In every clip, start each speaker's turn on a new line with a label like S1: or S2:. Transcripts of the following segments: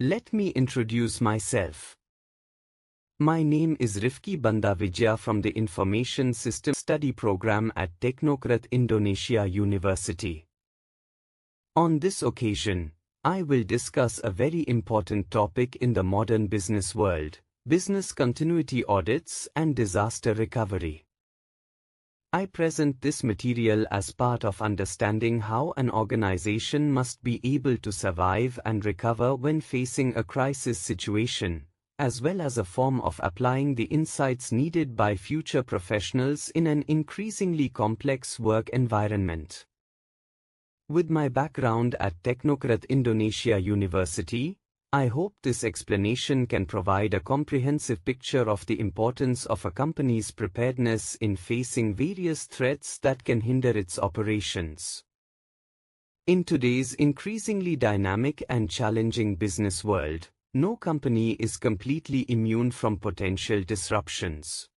S1: Let me introduce myself. My name is Rifki Bandavijaya from the Information System Study Program at Teknokrat Indonesia University. On this occasion, I will discuss a very important topic in the modern business world: business continuity audits and disaster recovery. I present this material as part of understanding how an organization must be able to survive and recover when facing a crisis situation, as well as a form of applying the insights needed by future professionals in an increasingly complex work environment. With my background at Teknokrat Indonesia University, I hope this explanation can provide a comprehensive picture of the importance of a company's preparedness in facing various threats that can hinder its operations. In today's increasingly dynamic and challenging business world, no company is completely immune from potential disruptions.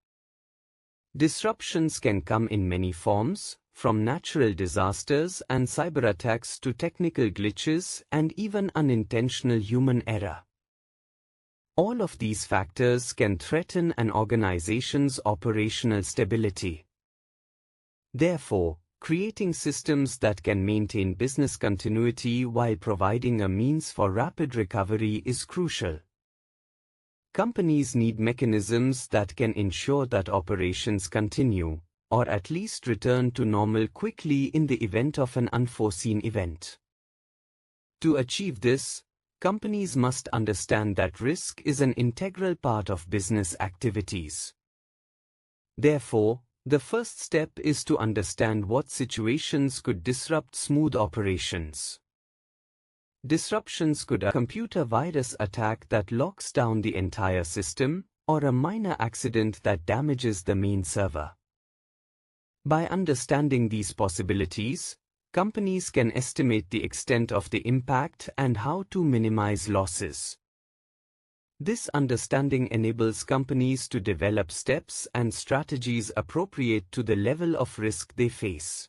S1: Disruptions can come in many forms, from natural disasters and cyberattacks to technical glitches and even unintentional human error. All of these factors can threaten an organization's operational stability. Therefore, creating systems that can maintain business continuity while providing a means for rapid recovery is crucial. Companies need mechanisms that can ensure that operations continue, or at least return to normal quickly in the event of an unforeseen event. To achieve this, companies must understand that risk is an integral part of business activities. Therefore, the first step is to understand what situations could disrupt smooth operations. Disruptions could be a computer virus attack that locks down the entire system, or a minor accident that damages the main server. By understanding these possibilities, companies can estimate the extent of the impact and how to minimize losses. This understanding enables companies to develop steps and strategies appropriate to the level of risk they face.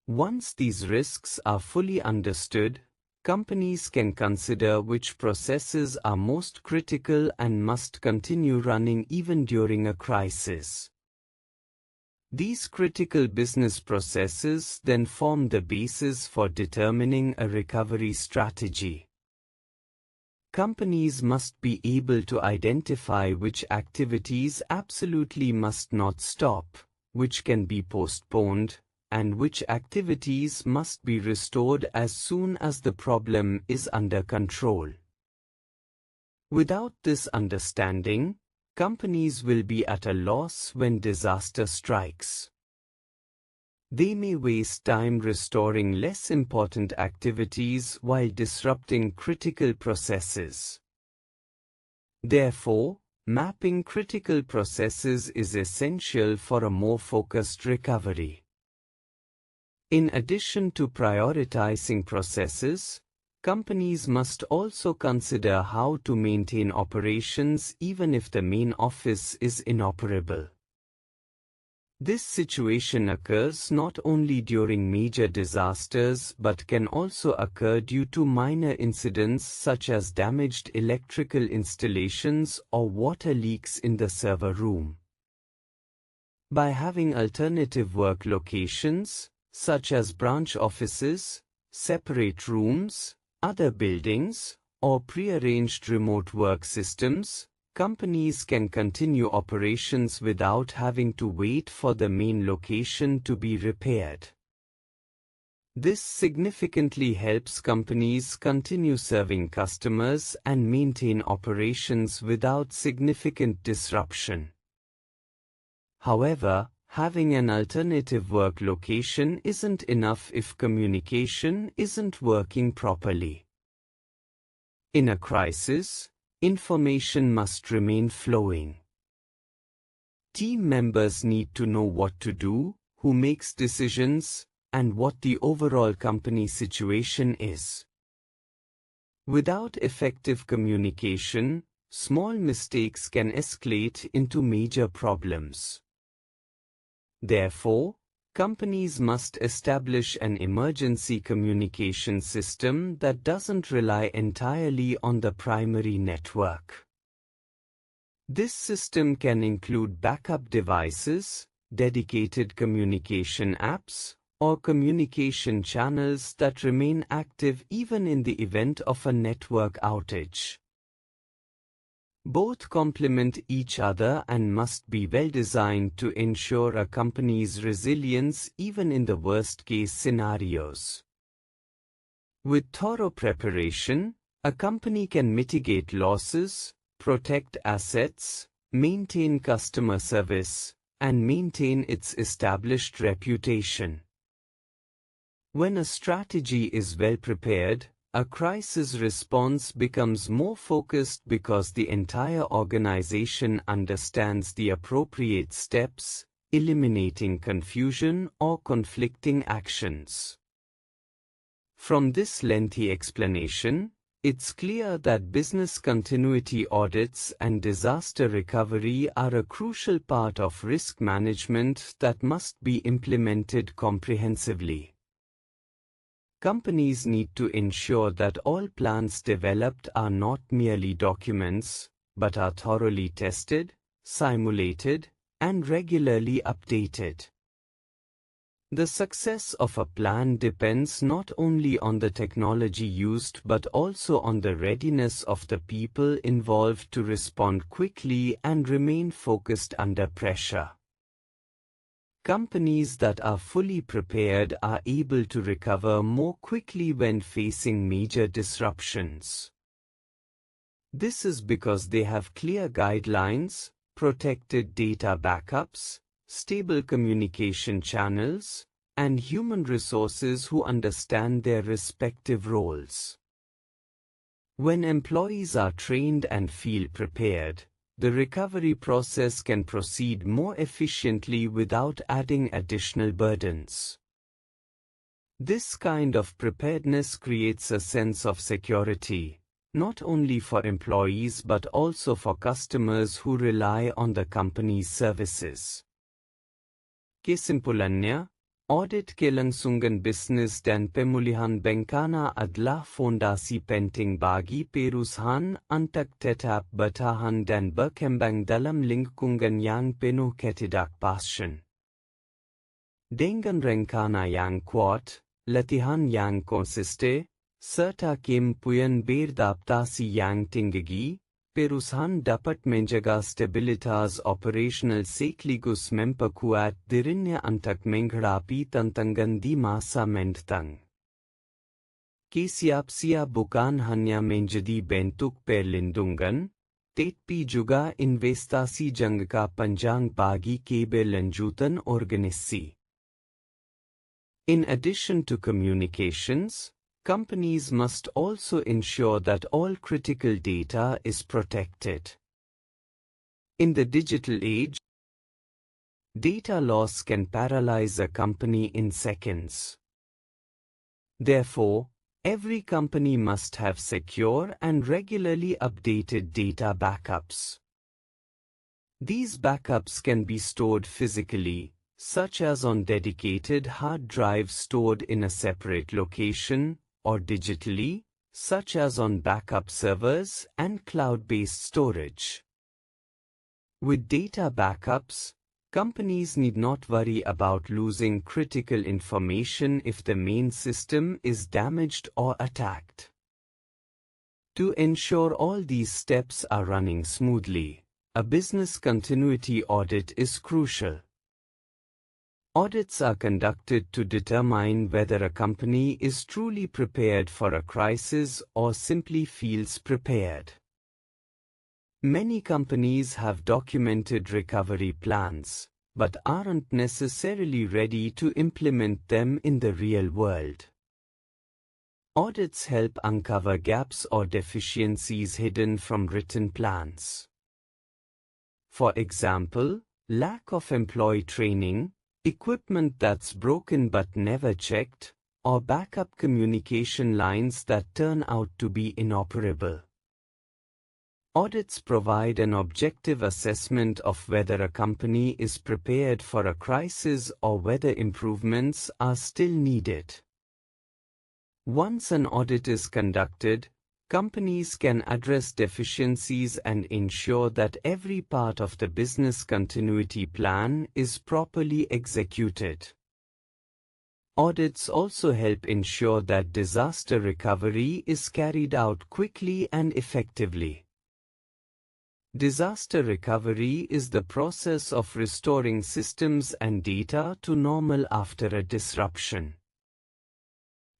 S1: Once these risks are fully understood, companies can consider which processes are most critical and must continue running even during a crisis. These critical business processes then form the basis for determining a recovery strategy. Companies must be able to identify which activities absolutely must not stop, which can be postponed, and which activities must be restored as soon as the problem is under control. Without this understanding, companies will be at a loss when disaster strikes. They may waste time restoring less important activities while disrupting critical processes. Therefore, mapping critical processes is essential for a more focused recovery. In addition to prioritizing processes, companies must also consider how to maintain operations even if the main office is inoperable. This situation occurs not only during major disasters but can also occur due to minor incidents such as damaged electrical installations or water leaks in the server room. By having alternative work locations, such as branch offices, separate rooms, other buildings, or pre-arranged remote work systems, companies can continue operations without having to wait for the main location to be repaired. This significantly helps companies continue serving customers and maintain operations without significant disruption. However, having an alternative work location isn't enough if communication isn't working properly. In a crisis, information must remain flowing. Team members need to know what to do, who makes decisions, and what the overall company situation is. Without effective communication, small mistakes can escalate into major problems. Therefore, Companies must establish an emergency communication system that doesn't rely entirely on the primary network. This system can include backup devices, dedicated communication apps, or communication channels that remain active even in the event of a network outage. Both complement each other and must be well designed to ensure a company's resilience even in the worst-case scenarios. With thorough preparation, a company can mitigate losses, protect assets, maintain customer service, and maintain its established reputation. When a strategy is well prepared, a crisis response becomes more focused because the entire organization understands the appropriate steps, eliminating confusion or conflicting actions. From this lengthy explanation, it's clear that business continuity audits and disaster recovery are a crucial part of risk management that must be implemented comprehensively. Companies need to ensure that all plans developed are not merely documents, but are thoroughly tested, simulated, and regularly updated. The success of a plan depends not only on the technology used but also on the readiness of the people involved to respond quickly and remain focused under pressure. Companies that are fully prepared are able to recover more quickly when facing major disruptions. This is because they have clear guidelines, protected data backups, stable communication channels, and human resources who understand their respective roles. When employees are trained and feel prepared, the recovery process can proceed more efficiently without adding additional burdens. This kind of preparedness creates a sense of security, not only for employees but also for customers who rely on the company's services. Kesimpulannya, Audit Kelangsungan Bisnis dan Pemulihan Bencana adalah fondasi penting bagi perusahaan untuk tetap bertahan dan berkembang dalam lingkungan yang penuh ketidakpastian. Dengan rencana yang kuat, latihan yang konsisten, serta kemampuan beradaptasi yang tinggi, perusahaan dapat menjaga stabilitas operasional sekaligus memperkuat dirinya untuk menghadapi tantangan di masa mendatang. Kesiapsiagaan bukan hanya menjadi bentuk perlindungan, tetapi juga investasi jangka panjang bagi keberlanjutan organisasi. In addition to communications, companies must also ensure that all critical data is protected. In the digital age, data loss can paralyze a company in seconds. Therefore, every company must have secure and regularly updated data backups. These backups can be stored physically, such as on dedicated hard drives stored in a separate location, or digitally, such as on backup servers and cloud-based storage. With data backups, companies need not worry about losing critical information if the main system is damaged or attacked. To ensure all these steps are running smoothly, a business continuity audit is crucial. Audits are conducted to determine whether a company is truly prepared for a crisis or simply feels prepared. Many companies have documented recovery plans, but aren't necessarily ready to implement them in the real world. Audits help uncover gaps or deficiencies hidden from written plans. For example, lack of employee training, equipment that's broken but never checked, or backup communication lines that turn out to be inoperable. Audits provide an objective assessment of whether a company is prepared for a crisis or whether improvements are still needed. Once an audit is conducted, companies can address deficiencies and ensure that every part of the business continuity plan is properly executed. Audits also help ensure that disaster recovery is carried out quickly and effectively. Disaster recovery is the process of restoring systems and data to normal after a disruption.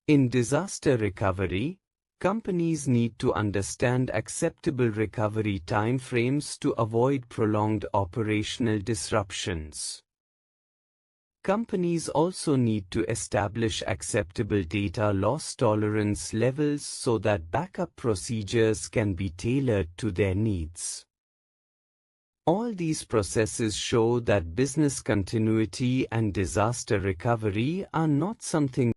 S1: In disaster recovery, companies need to understand acceptable recovery timeframes to avoid prolonged operational disruptions. Companies also need to establish acceptable data loss tolerance levels so that backup procedures can be tailored to their needs. All these processes show that business continuity and disaster recovery are not something